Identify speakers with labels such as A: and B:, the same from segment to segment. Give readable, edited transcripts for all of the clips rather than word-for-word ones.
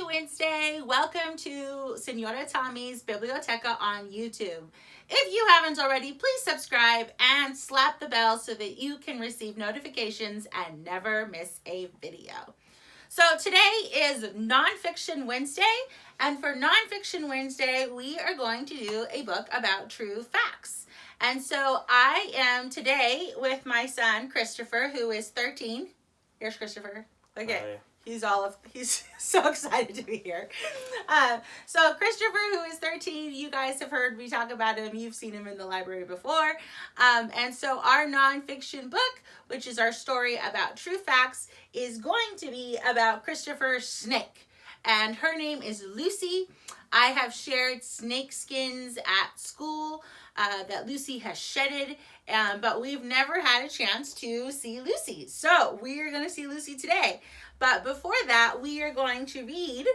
A: Happy Wednesday. Welcome to Senora Tommy's Biblioteca on YouTube. If you haven't already, please subscribe and slap the bell so that you can receive notifications and never miss a video. So today is NonFiction Wednesday, and for NonFiction Wednesday, we are going to do a book about true facts. And so I am today with my son, Christopher, who is 13. Here's Christopher. Okay. Hi. He's so excited to be here. So Christopher, who is 13, you guys have heard me talk about him. You've seen him in the library before. And so our nonfiction book, which is our story about true facts, is going to be about Christopher's snake. And her name is Lucy. I have shared snake skins at school that Lucy has shedded, but we've never had a chance to see Lucy. So we are going to see Lucy today. But before that, we are going to read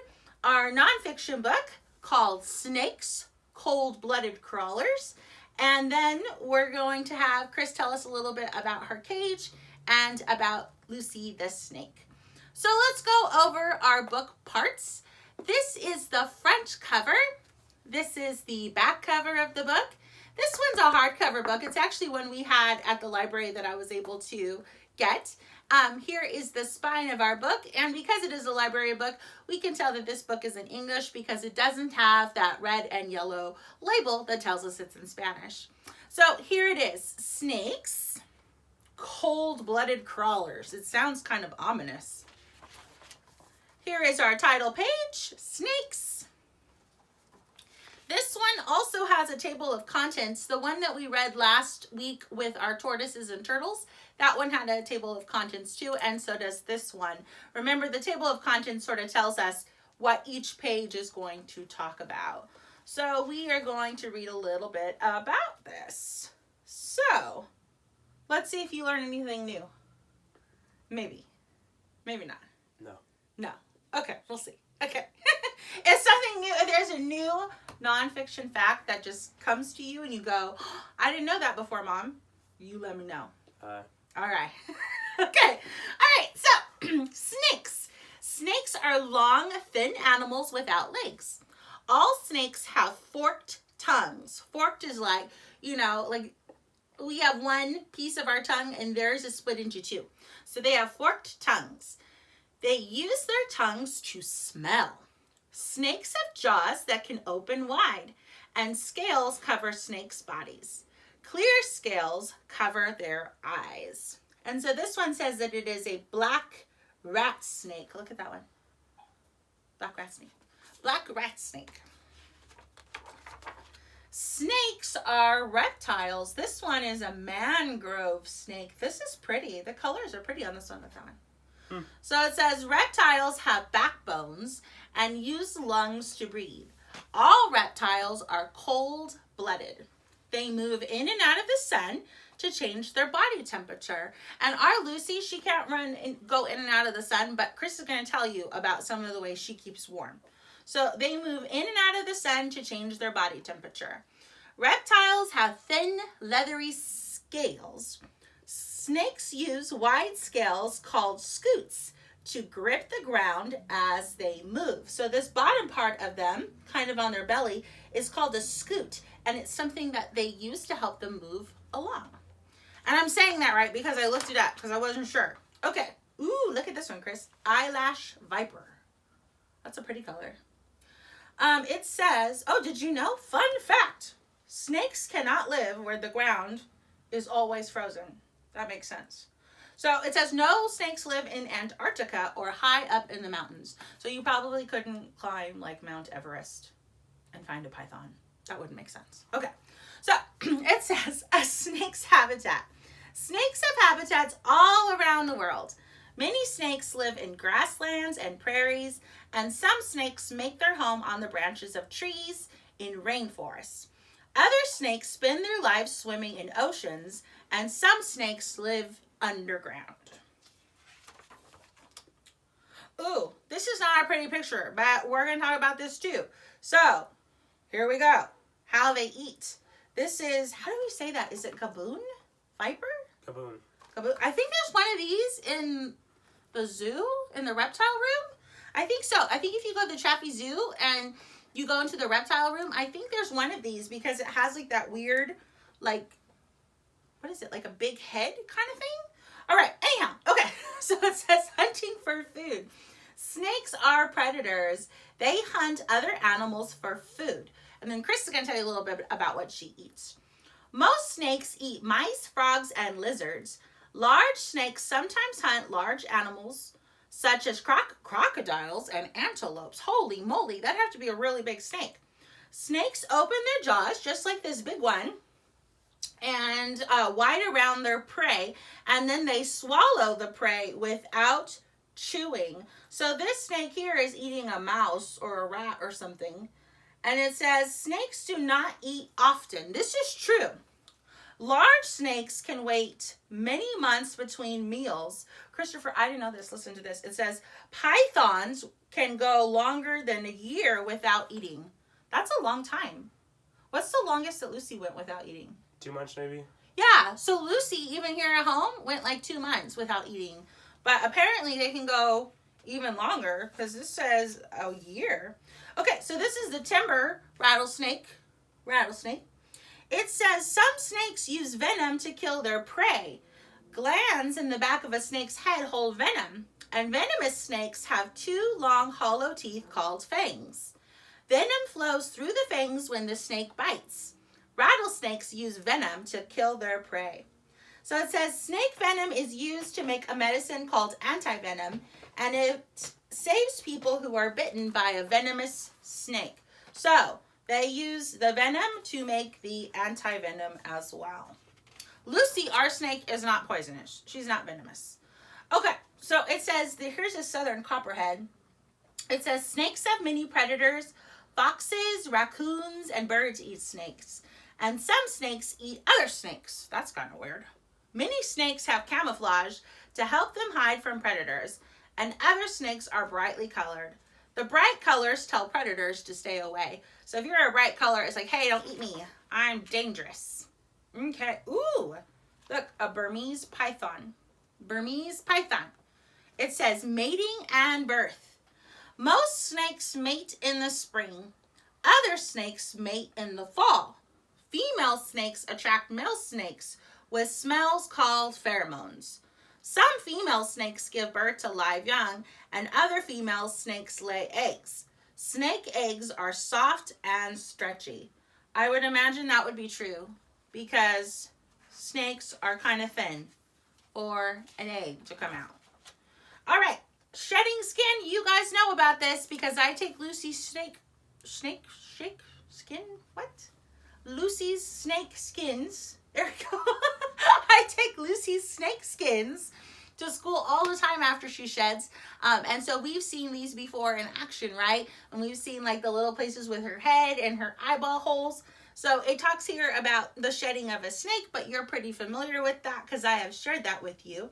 A: our nonfiction book called Snakes, Cold-Blooded Crawlers. And then we're going to have Chris tell us a little bit about her cage and about Lucy the snake. So let's go over our book parts. This is the front cover. This is the back cover of the book. This one's a hardcover book. It's actually one we had at the library that I was able to get. Here is the spine of our book, and because it is a library book, we can tell that this book is in English because it doesn't have that red and yellow label that tells us it's in Spanish. So here it is, Snakes, Cold-Blooded Crawlers. It sounds kind of ominous. Here is our title page, Snakes. This one also has a table of contents. The one that we read last week with our tortoises and turtles, that one had a table of contents too, and so does this one. Remember, the table of contents sort of tells us what each page is going to talk about. So we are going to read a little bit about this. So let's see if you learn anything new. Maybe. Maybe not. No. Okay, we'll see. Okay. It's something new. If there's a new nonfiction fact that just comes to you and you go, oh, I didn't know that before, Mom, you let me know. All right. Okay. All right. So snakes. Snakes are long, thin animals without legs. All snakes have forked tongues. Forked is like, like we have one piece of our tongue and theirs is split into two. So they have forked tongues. They use their tongues to smell. Snakes have jaws that can open wide, and scales cover snakes' bodies. Clear scales cover their eyes. And so this one says that it is a black rat snake. Look at that one. Black rat snake. Black rat snake. Snakes are reptiles. This one is a mangrove snake. This is pretty. The colors are pretty on this one with that one. So it says reptiles have backbones and use lungs to breathe. All reptiles are cold-blooded. They move in and out of the sun to change their body temperature. And our Lucy, she can't go in and out of the sun, but Chris is going to tell you about some of the ways she keeps warm. So they move in and out of the sun to change their body temperature. Reptiles have thin, leathery scales. Snakes use wide scales called scutes to grip the ground as they move. So this bottom part of them, kind of on their belly, is called a scute, and it's something that they use to help them move along. And I'm saying that right because I looked it up because I wasn't sure. Okay. Ooh, look at this one, Chris. Eyelash viper. That's a pretty color. It says, oh, did you know? Fun fact. Snakes cannot live where the ground is always frozen. That makes sense. So it says no snakes live in Antarctica or high up in the mountains. So you probably couldn't climb like Mount Everest and find a python. That wouldn't make sense. Okay. So it says a snake's habitat. Snakes have habitats all around the world. Many snakes live in grasslands and prairies, and some snakes make their home on the branches of trees in rainforests. Other snakes spend their lives swimming in oceans, and some snakes live underground. Ooh, this is not a pretty picture, but we're going to talk about this too. So, here we go. How they eat. This is, how do we say that? Is it gaboon? Viper?
B: Gaboon.
A: I think there's one of these in the zoo, in the reptile room. I think so. I think if you go to the Chaffee Zoo and you go into the reptile room, I think there's one of these because it has like that weird, like, what is it? Like a big head kind of thing? All right. Anyhow. Okay. So it says hunting for food. Snakes are predators. They hunt other animals for food. And then Chris is going to tell you a little bit about what she eats. Most snakes eat mice, frogs, and lizards. Large snakes sometimes hunt large animals such as crocodiles and antelopes. Holy moly, that'd have to be a really big snake. Snakes open their jaws, just like this big one, and wide around their prey, and then they swallow the prey without chewing. So this snake here is eating a mouse or a rat or something. And it says, snakes do not eat often. This is true. Large snakes can wait many months between meals. Christopher, I didn't know this. Listen to this. It says, pythons can go longer than a year without eating. That's a long time. What's the longest that Lucy went without eating?
B: 2 months, maybe?
A: Yeah, so Lucy, even here at home, went like 2 months without eating. But apparently they can go even longer because this says a year. Okay, so this is the timber rattlesnake. It says some snakes use venom to kill their prey. Glands in the back of a snake's head hold venom, and venomous snakes have 2 long hollow teeth called fangs. Venom flows through the fangs when the snake bites. Rattlesnakes use venom to kill their prey. So it says snake venom is used to make a medicine called antivenom, and it saves people who are bitten by a venomous snake. So they use the venom to make the antivenom as well. Lucy, our snake, is not poisonous. She's not venomous. Okay, so it says, here's a southern copperhead. It says snakes have many predators. Foxes, raccoons, and birds eat snakes. And some snakes eat other snakes. That's kind of weird. Many snakes have camouflage to help them hide from predators, and other snakes are brightly colored. The bright colors tell predators to stay away. So if you're a bright color, it's like, hey, don't eat me. I'm dangerous. Okay. Ooh, look, a Burmese python. Burmese python. It says mating and birth. Most snakes mate in the spring. Other snakes mate in the fall. Female snakes attract male snakes with smells called pheromones. Some female snakes give birth to live young, and other female snakes lay eggs. Snake eggs are soft and stretchy. I would imagine that would be true because snakes are kind of thin for an egg to come out. All right, shedding skin. You guys know about this because I take Lucy's skin. What? Lucy's snake skins. There we go. I take Lucy's snake skins to school all the time after she sheds. And so we've seen these before in action, right? And we've seen like the little places with her head and her eyeball holes. So it talks here about the shedding of a snake, but you're pretty familiar with that because I have shared that with you.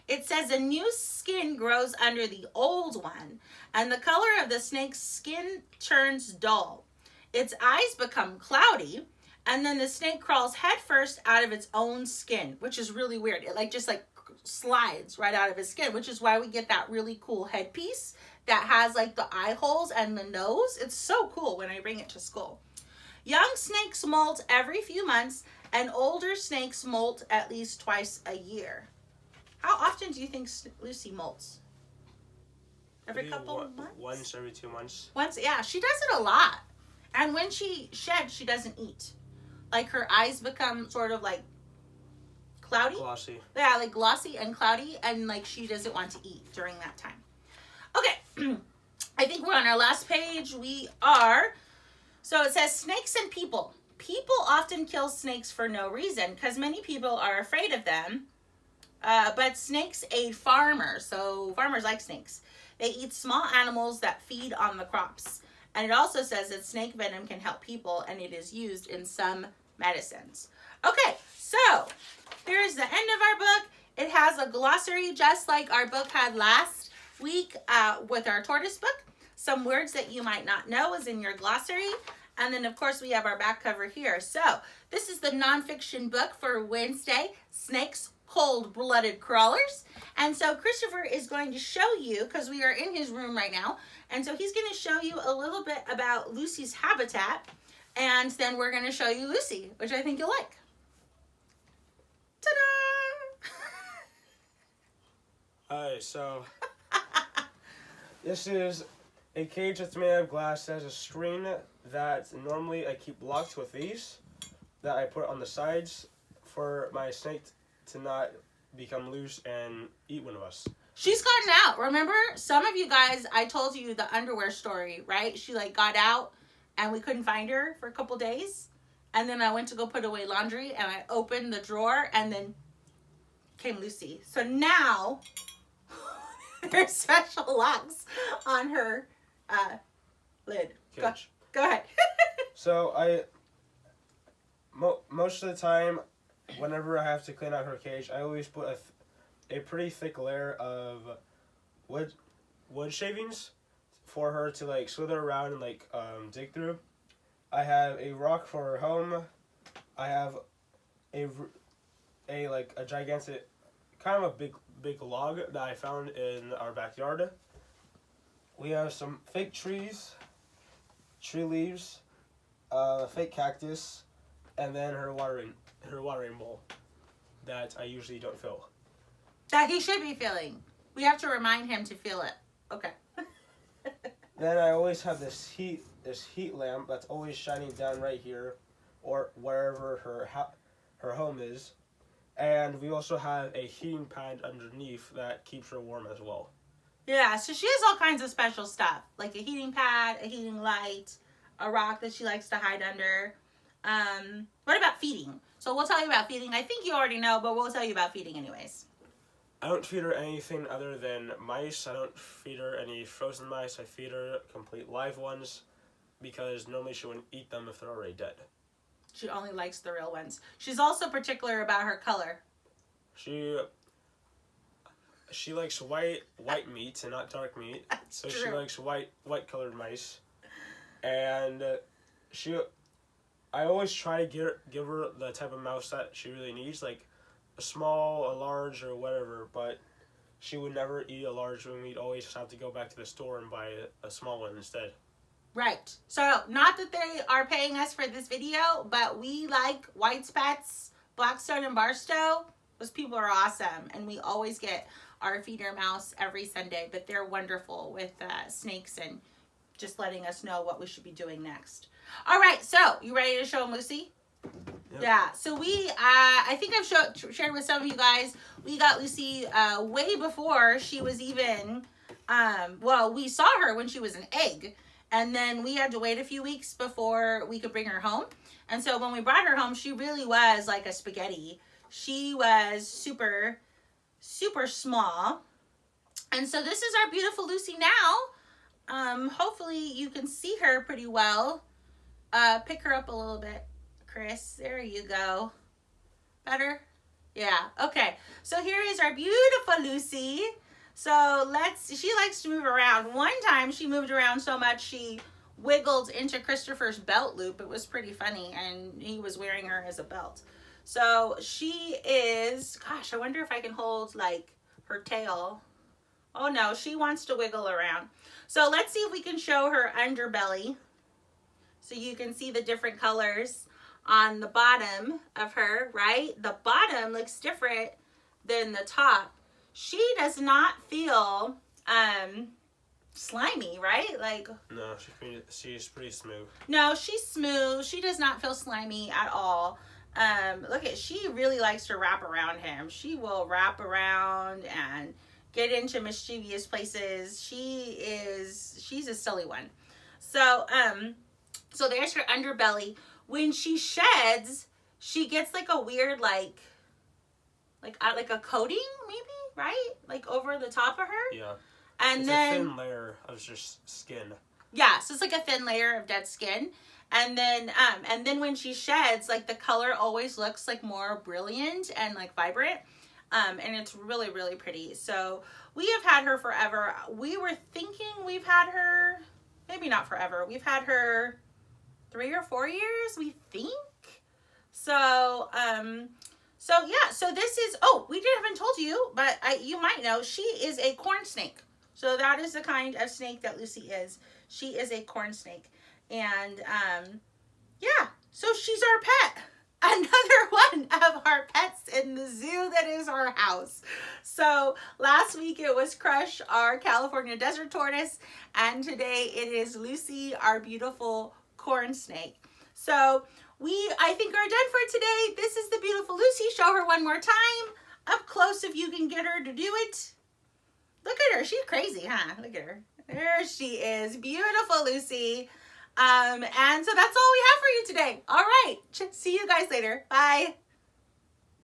A: It says a new skin grows under the old one, and the color of the snake's skin turns dull. Its eyes become cloudy, and then the snake crawls headfirst out of its own skin, which is really weird. It just slides right out of his skin, which is why we get that really cool headpiece that has like the eye holes and the nose. It's so cool when I bring it to school. Young snakes molt every few months, and older snakes molt at least twice a year. How often do you think Lucy molts? Every couple of months?
B: Once every 2 months.
A: Once, yeah. She does it a lot. And when she sheds, she doesn't eat. Like her eyes become sort of like cloudy.
B: Glossy.
A: Yeah, like glossy and cloudy, and like she doesn't want to eat during that time. Okay, I think we're on our last page. We are. So it says snakes and people. People often kill snakes for no reason because many people are afraid of them. But snakes aid farmers, so farmers like snakes. They eat small animals that feed on the crops. And it also says that snake venom can help people, and it is used in some medicines. Okay, so there's the end of our book. It has a glossary just like our book had last week with our tortoise book. Some words that you might not know is in your glossary. And then, of course, we have our back cover here. So this is the nonfiction book for Wednesday, Snakes, cold-blooded crawlers. And so Christopher is going to show you, because we are in his room right now, and so he's going to show you a little bit about Lucy's habitat, and then we're going to show you Lucy, which I think you'll like. Ta-da!
B: Alright, so this is a cage that's made of glass that has a screen that normally I keep locked with these that I put on the sides for my snake to not become loose and eat one of us.
A: She's gotten out. Remember, some of you guys, I told you the underwear story, right? She like got out and we couldn't find her for a couple days. And then I went to go put away laundry and I opened the drawer and then came Lucy. So now there's special locks on her lid.
B: Cage.
A: Go ahead.
B: So most of the time, whenever I have to clean out her cage, I always put a pretty thick layer of wood shavings for her to like slither around and like dig through. I have a rock for her home. I have a gigantic, kind of a big log that I found in our backyard. We have some fake trees, tree leaves, fake cactus, and then her watering bowl that I usually don't fill.
A: That he should be feeling. We have to remind him to feel it. Okay.
B: Then I always have this heat lamp that's always shining down right here, or wherever her home is, and we also have a heating pad underneath that keeps her warm as well.
A: Yeah, so she has all kinds of special stuff, like a heating pad, a heating light, a rock that she likes to hide under. What about feeding? So we'll tell you about feeding. I think you already know, but we'll tell you about feeding anyways.
B: I don't feed her anything other than mice. I don't feed her any frozen mice. I feed her complete live ones because normally she wouldn't eat them if they're already dead.
A: She only likes the real ones. She's also particular about her color.
B: She likes white meat and not dark meat.
A: That's
B: so
A: true.
B: She likes white colored mice. And I always try to give her the type of mouse that she really needs, like a small, a large, or whatever, but she would never eat a large one. We'd always have to go back to the store and buy a small one instead.
A: Right. So, not that they are paying us for this video, but we like White's Pets, Blackstone, and Barstow. Those people are awesome, and we always get our feeder mouse every Sunday, but they're wonderful with snakes and just letting us know what we should be doing next. All right, so you ready to show them Lucy?
B: Yep.
A: Yeah, so we, I think I've shared with some of you guys, we got Lucy way before she was even, we saw her when she was an egg, and then we had to wait a few weeks before we could bring her home. And so when we brought her home, she really was like a spaghetti. She was super, super small. And so this is our beautiful Lucy now. Hopefully you can see her pretty well. Pick her up a little bit, Chris. There you go. Better? Yeah. Okay. So here is our beautiful Lucy. So she likes to move around. One time she moved around so much she wiggled into Christopher's belt loop. It was pretty funny, and he was wearing her as a belt. So she is, gosh, I wonder if I can hold like her tail. Oh no, she wants to wiggle around. So let's see if we can show her underbelly. So you can see the different colors on the bottom of her, right? The bottom looks different than the top. She does not feel slimy, right? Like,
B: no, she's pretty smooth.
A: No, she's smooth. She does not feel slimy at all. She really likes to wrap around him. She will wrap around and get into mischievous places. She's a silly one. So there's her underbelly. When she sheds, she gets like a weird, like a coating, maybe, right? Like over the top of her.
B: Yeah.
A: And
B: it's
A: then
B: a thin layer of just skin.
A: Yeah, so it's like a thin layer of dead skin. And then when she sheds, like the color always looks like more brilliant and like vibrant. And it's really, really pretty. So we have had her forever. We were thinking we've had her, maybe not forever. We've had her 3 or 4 years, we think. So So yeah, so this is, oh, we haven't told you, but you might know, she is a corn snake. So that is the kind of snake that Lucy is. She is a corn snake. And yeah, so she's our pet. Another one of our pets in the zoo that is our house. So last week it was Crush, our California desert tortoise, and today it is Lucy, our beautiful corn snake. So I think, are done for today. This is the beautiful Lucy. Show her one more time. Up close if you can get her to do it. Look at her. She's crazy, huh? Look at her. There she is. Beautiful Lucy. And so that's all we have for you today. All right. See you guys later. Bye.